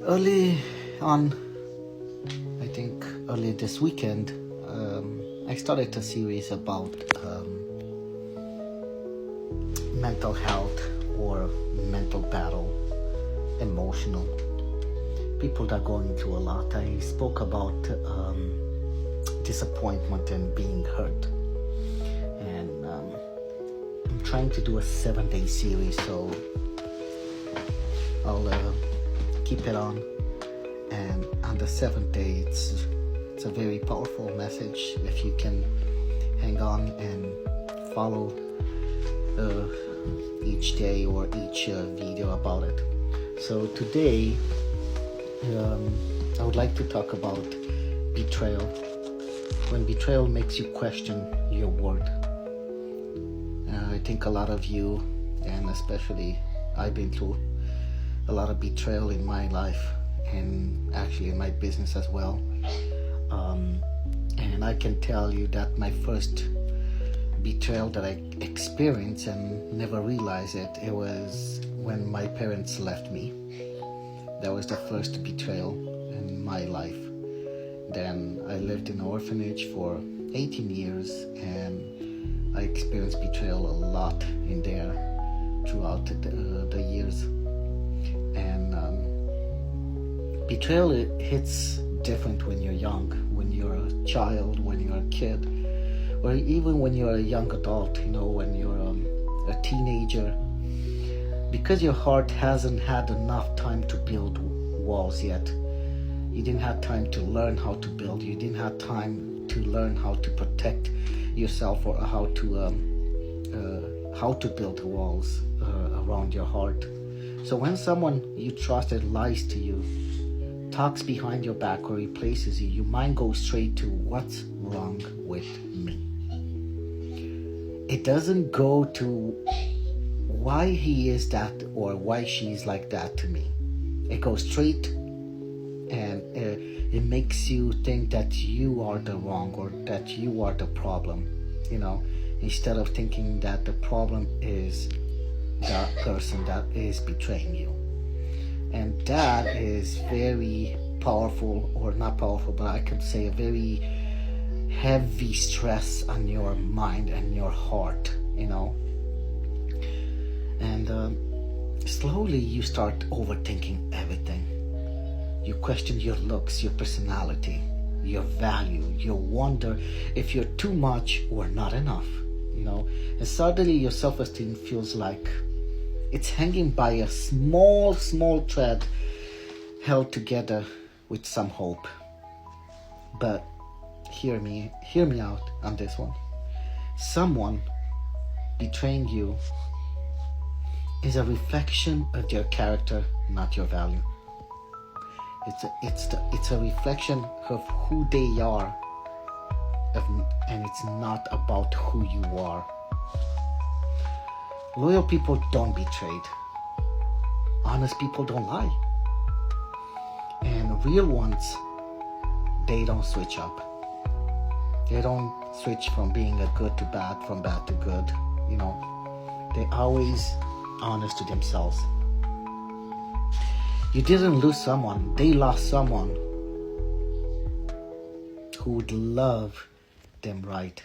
Early on, I think early this weekend, I started a series about mental health or mental battle, emotional. People that are going through a lot. I spoke about disappointment and being hurt. And I'm trying to do a 7-day series, so I'll keep it on. And on the 7th day, it's a very powerful message if you can hang on and follow each day or each video about it. So today I would like to talk about betrayal. When betrayal makes you question your worth. I think a lot of you, and especially I've been through a lot of betrayal in my life and actually in my business as well. And I can tell you that my first betrayal that I experienced and never realized it was when my parents left me. That was the first betrayal in my life. Then I lived in an orphanage for 18 years and I experienced betrayal a lot in there throughout the years. And betrayal, it hits different when you're young, when you're a child, when you're a kid, or even when you're a young adult, when you're a teenager. Because your heart hasn't had enough time to build walls yet. You didn't have time to learn how to build. You didn't have time to learn how to protect yourself or how to build walls around your heart. So when someone you trusted lies to you, talks behind your back or replaces you, your mind goes straight to what's wrong with me. It doesn't go to why he is that or why she's like that to me. It goes straight and it makes you think that you are the wrong or that you are the problem, instead of thinking that the problem is that person that is betraying you. And that is very powerful, or not powerful, but I could say a very heavy stress on your mind and your heart, and slowly you start overthinking everything. You question your looks, your personality, your value. You wonder if you're too much or not enough, and suddenly your self-esteem feels like it's hanging by a small thread held together with some hope. But hear me out on this one. Someone betraying you is a reflection of their character, not your value. It's a reflection of who they are, and it's not about who you are. Loyal people don't betray. Honest people don't lie. And real ones, they don't switch up. They don't switch from being a good to bad, from bad to good. They're always honest to themselves. You didn't lose someone. They lost someone who would love them right.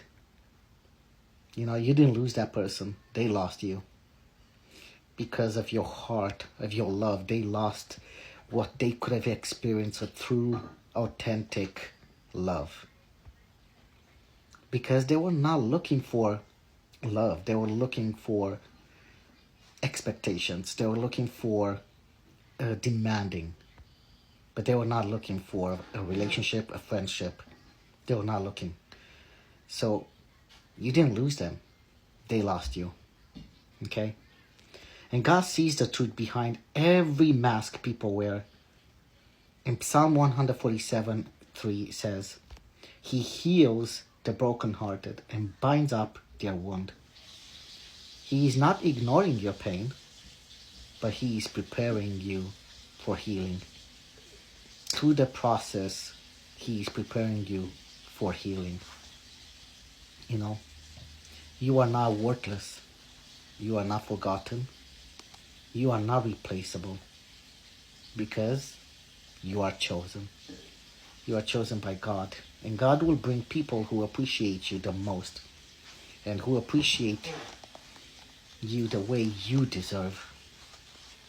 You didn't lose that person. They lost you. Because of your heart, of your love, they lost what they could have experienced through authentic love. Because they were not looking for love. They were looking for expectations. They were looking for demanding. But they were not looking for a relationship, a friendship. They were not looking. So you didn't lose them. They lost you. Okay? And God sees the truth behind every mask people wear. In Psalm 147:3 says, He heals the brokenhearted and binds up their wound. He is not ignoring your pain, but He is preparing you for healing. Through the process, He is preparing you for healing. You are not worthless. You are not forgotten. You are not replaceable. Because You are chosen. You are chosen by God. And God will bring people who appreciate you the most and who appreciate you the way you deserve.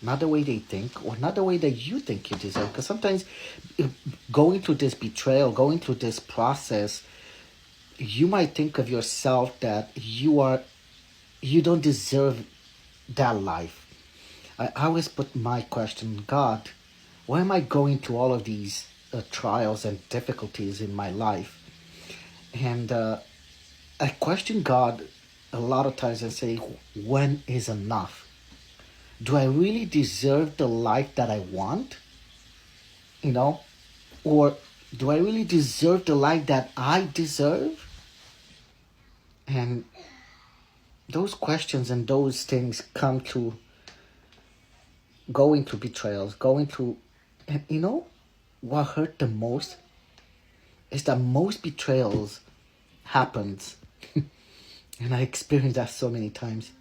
Not the way they think, or not the way that you think you deserve. Because sometimes going through this betrayal, going through this process, you might think of yourself that you don't deserve that life. I always put my question, God, why am I going through all of these trials and difficulties in my life? And I question God a lot of times and say, when is enough? Do I really deserve the life that I want? You know? Or do I really deserve the life that I deserve? And those questions and those things come to going through betrayals, going through, and you know what hurt the most is that most betrayals happens, and I experienced that so many times,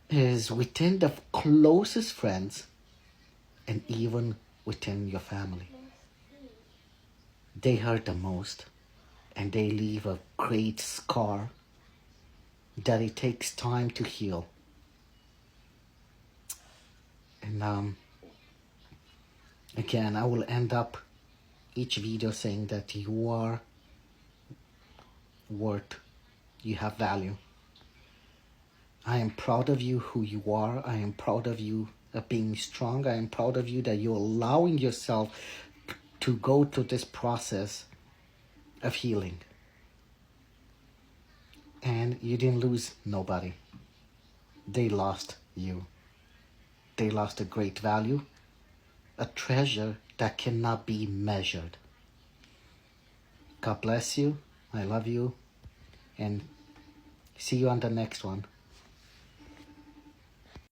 is within the closest friends and even within your family. They hurt the most, and they leave a great scar that it takes time to heal. And again, I will end up each video saying that you are worth, you have value. I am proud of you who you are. I am proud of you of being strong. I am proud of you that you're allowing yourself to go through this process of healing. And you didn't lose nobody. They lost you. They lost a great value, a treasure that cannot be measured. God bless you. I love you. And see you on the next one.